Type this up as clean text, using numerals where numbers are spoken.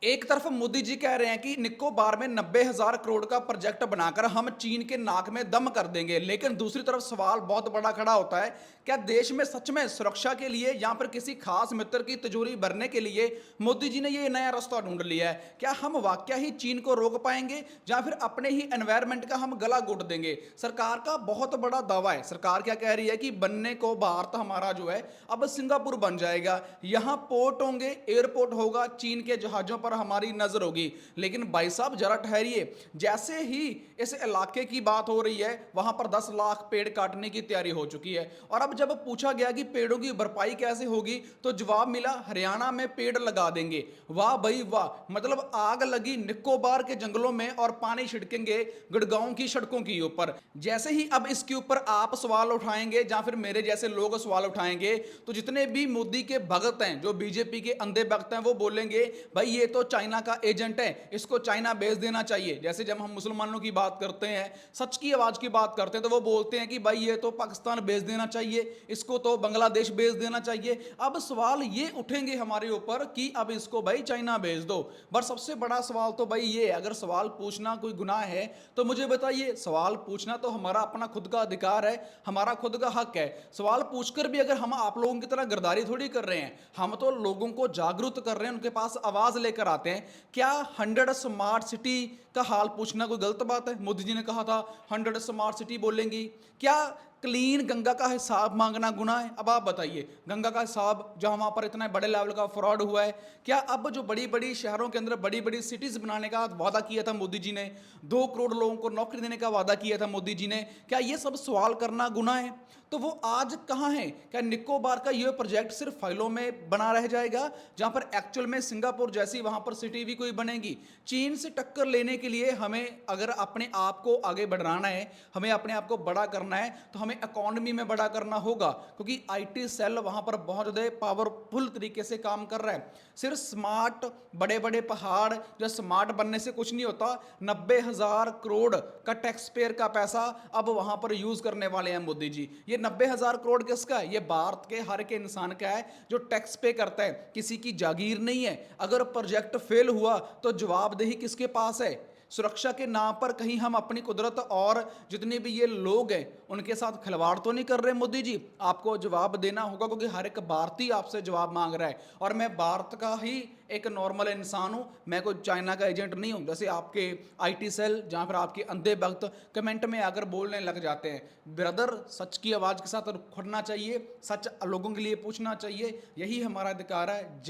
एक तरफ मोदी जी कह रहे हैं कि निकोबार में 90,000 करोड़ का प्रोजेक्ट बनाकर हम चीन के नाक में दम कर देंगे, लेकिन दूसरी तरफ सवाल बहुत बड़ा खड़ा होता है, क्या देश में सच में सुरक्षा के लिए या फिर किसी खास मित्र की तिजोरी भरने के लिए मोदी जी ने ये नया रास्ता ढूंढ लिया है? क्या हम वाकया ही चीन को रोक पाएंगे या फिर अपने ही एनवायरमेंट का हम गला घोट देंगे? सरकार का बहुत बड़ा दावा है। सरकार क्या कह रही है कि बनने को भारत हमारा जो है अब सिंगापुर बन जाएगा, यहां पोर्ट होंगे, एयरपोर्ट होगा, चीन के जहाजों पर हमारी नजर होगी। लेकिन भाई साहब जरा ठहरिए, जैसे ही इस इलाके की बात हो रही है वहां पर 10 लाख पेड़ काटने की तैयारी हो चुकी है। और अब जब पूछा गया कि पेड़ों की भरपाई कैसे होगी तो जवाब मिला हरियाणा में पेड़ लगा देंगे। वाह भाई वाह, मतलब आग लगी निकोबार के जंगलों में और पानी छिड़केंगे गुड़गांव की सड़कों के ऊपर। जैसे ही अब इसके ऊपर आप सवाल उठाएंगे या फिर मेरे जैसे लोग सवाल उठाएंगे तो जितने भी मोदी के भगत हैं, जो बीजेपी के अंधे भक्त हैं, वो बोलेंगे भाई ये तो चाइना का एजेंट है, इसको चाइना भेज देना चाहिए। जैसे जब हम मुसलमानों की बात करते हैं, सच की आवाज की बात करते हैं, तो वो बोलते हैं कि भाई ये तो पाकिस्तान भेज देना चाहिए, इसको तो बांग्लादेश भेज देना चाहिए। अब सवाल ये उठेंगे हमारे ऊपर कि अब इसको भाई चाइना भेज दो। पर सबसे बड़ा सवाल तो भाई ये, अगर सवाल पूछना कोई गुनाह है तो मुझे बताइए, सवाल पूछना तो हमारा अपना खुद का अधिकार है, हमारा खुद का हक है। सवाल पूछकर भी अगर हम आप लोगों की तरह गद्दारी थोड़ी कर रहे हैं, हम तो लोगों को जागरूक कर रहे हैं, उनके पास आवाज लेकर आते हैं। क्या 100 स्मार्ट सिटी का हाल पूछना कोई गलत बात है? मोदी जी ने कहा था 100 स्मार्ट सिटी बोलेंगी। क्या क्लीन गंगा का हिसाब मांगना गुनाह है? अब आप बताइए, गंगा का हिसाब जहां वहां पर इतना बड़े लेवल का फ्रॉड हुआ है, क्या अब जो बड़ी बड़ी शहरों के अंदर बड़ी बड़ी सिटीज बनाने का वादा किया था मोदी जी ने, 2 करोड़ लोगों को नौकरी देने का वादा किया था मोदी जी ने, क्या ये सब सवाल करना गुनाह है? तो वो आज कहां है? क्या निकोबार का ये प्रोजेक्ट सिर्फ फाइलों में बना रह जाएगा, जहां पर एक्चुअल में सिंगापुर जैसी वहां पर सिटी भी कोई बनेगी? चीन से टक्कर लेने के लिए हमें अगर अपने आप को आगे बढ़ाना है, हमें अपने आप को बड़ा करना है, तो हमें इकोनॉमी में बड़ा करना होगा, क्योंकि आईटी सेल वहां पर बहुत ज्यादा पावरफुल तरीके से काम कर रहा है। सिर्फ स्मार्ट बड़े बड़े पहाड़ जो स्मार्ट बनने से कुछ नहीं होता, 90,000 करोड़ का टैक्स पेयर का पैसा अब वहां पर यूज करने वाले हैं मोदी जी। ये 90,000 करोड़ किसका है? ये भारत के हर एक इंसान का है जो टैक्स पे करता है, किसी की जागीर नहीं है। अगर प्रोजेक्ट फेल हुआ तो जवाबदेही किसके पास है? सुरक्षा के नाम पर कहीं हम अपनी कुदरत और जितने भी ये लोग हैं उनके साथ खिलवाड़ तो नहीं कर रहे मोदी जी? आपको जवाब देना होगा, क्योंकि हर एक भारतीय आपसे जवाब मांग रहा है। और मैं भारत का ही एक नॉर्मल इंसान हूं, मैं कोई चाइना का एजेंट नहीं हूं, जैसे आपके आईटी सेल जहां पर आपके अंधे भक्त कमेंट में आकर बोलने लग जाते हैं। ब्रदर, सच की आवाज के साथ खड़ना चाहिए, सच लोगों के लिए पूछना चाहिए, यही हमारा अधिकार है। जय